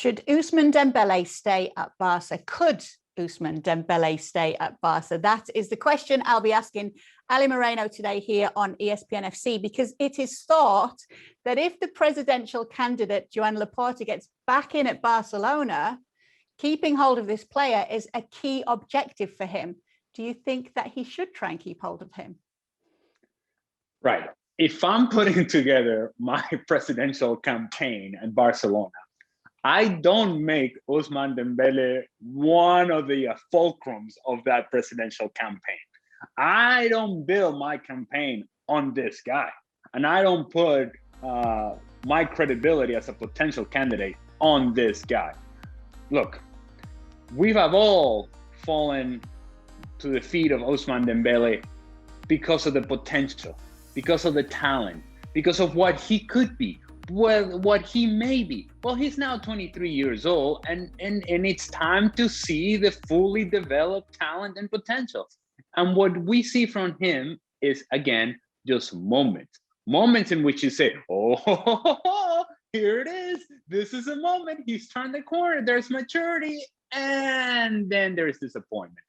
Should Ousmane Dembélé stay at Barca? Could Ousmane Dembélé stay at Barca? That is the question I'll be asking Ali Moreno today here on ESPN FC, because it is thought that if the presidential candidate, Joan Laporta, gets back in at Barcelona, keeping hold of this player is a key objective for him. Do you think that he should try and keep hold of him? Right. If I'm putting together my presidential campaign at Barcelona, I don't make Ousmane Dembélé one of the fulcrums of that presidential campaign. I don't build my campaign on this guy, and I don't put my credibility as a potential candidate on this guy. Look, we have all fallen to the feet of Ousmane Dembélé because of the potential, because of the talent, because of what he could be, what he may be. Well, he's now 23 years old, and it's time to see the fully developed talent and potential. And what we see from him is, again, just moments in which you say, oh, here it is. This is a moment. He's turned the corner. There's maturity. And then there's disappointment.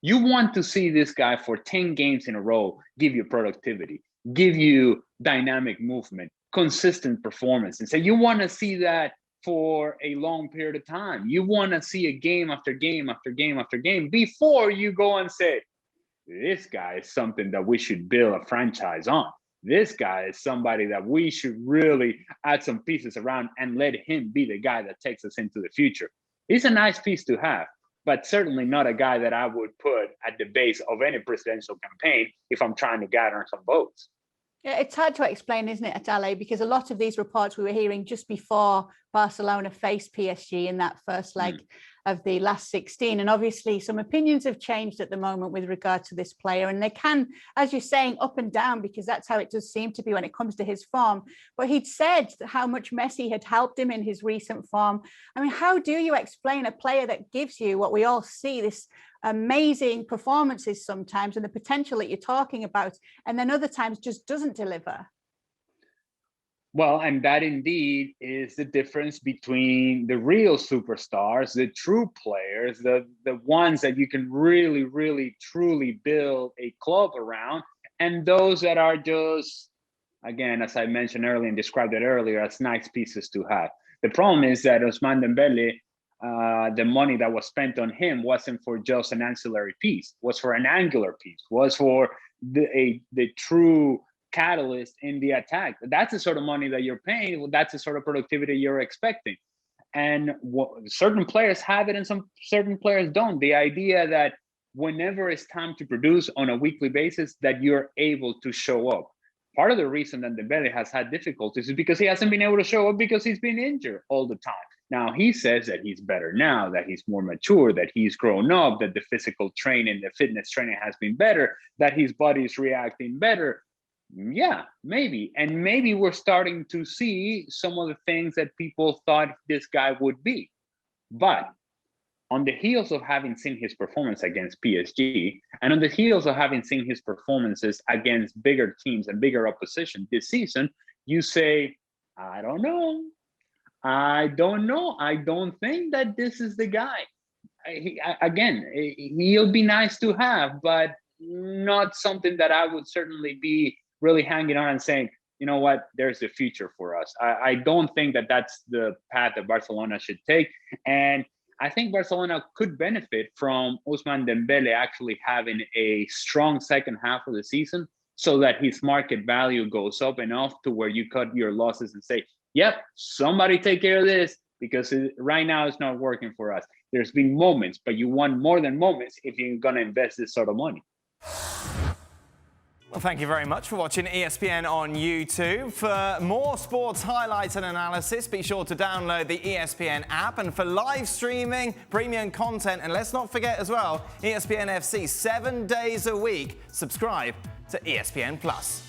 You want to see this guy for 10 games in a row give you productivity, give you dynamic movement, consistent performance. And so you want to see that for a long period of time. You want to see a game after game after game after game before you go and say, this guy is something that we should build a franchise on. This guy is somebody that we should really add some pieces around and let him be the guy that takes us into the future. He's a nice piece to have, but certainly not a guy that I would put at the base of any presidential campaign if I'm trying to gather some votes. Yeah, it's hard to explain, isn't it, Atale? Because a lot of these reports we were hearing just before Barcelona faced PSG in that first leg of the last 16. And obviously some opinions have changed at the moment with regard to this player. And they can, as you're saying, up and down, because that's how it does seem to be when it comes to his form. But he'd said how much Messi had helped him in his recent form. I mean, how do you explain a player that gives you what we all see, this amazing performances sometimes and the potential that you're talking about, and then other times just doesn't deliver? Well, and that indeed is the difference between the real superstars, the true players, the ones that you can really, really, truly build a club around, and those that are just, again, as I mentioned earlier and described it earlier, as nice pieces to have. The problem is that Ousmane Dembélé, the money that was spent on him wasn't for just an ancillary piece, was for an angular piece, was for the true catalyst in the attack. That's the sort of money that you're paying. That's the sort of productivity you're expecting. And certain players have it and some certain players don't. The idea that whenever it's time to produce on a weekly basis, that you're able to show up. Part of the reason that Dembélé has had difficulties is because he hasn't been able to show up because he's been injured all the time. Now, he says that he's better now, that he's more mature, that he's grown up, that the physical training, the fitness training has been better, that his body's reacting better. Yeah, maybe. And maybe we're starting to see some of the things that people thought this guy would be. But on the heels of having seen his performance against PSG, and on the heels of having seen his performances against bigger teams and bigger opposition this season, you say, I don't know. I don't think that this is the guy. He'll be nice to have, but not something that I would certainly be really hanging on and saying, you know what, there's the future for us. I don't think that that's the path that Barcelona should take. And I think Barcelona could benefit from Ousmane Dembélé actually having a strong second half of the season so that his market value goes up enough to where you cut your losses and say, yep, somebody take care of this, because right now it's not working for us. There's been moments, but you want more than moments if you're going to invest this sort of money. Well, thank you very much for watching ESPN on YouTube. For more sports highlights and analysis, be sure to download the ESPN app. And for live streaming, premium content, and let's not forget as well, ESPN FC 7 days a week. Subscribe to ESPN Plus.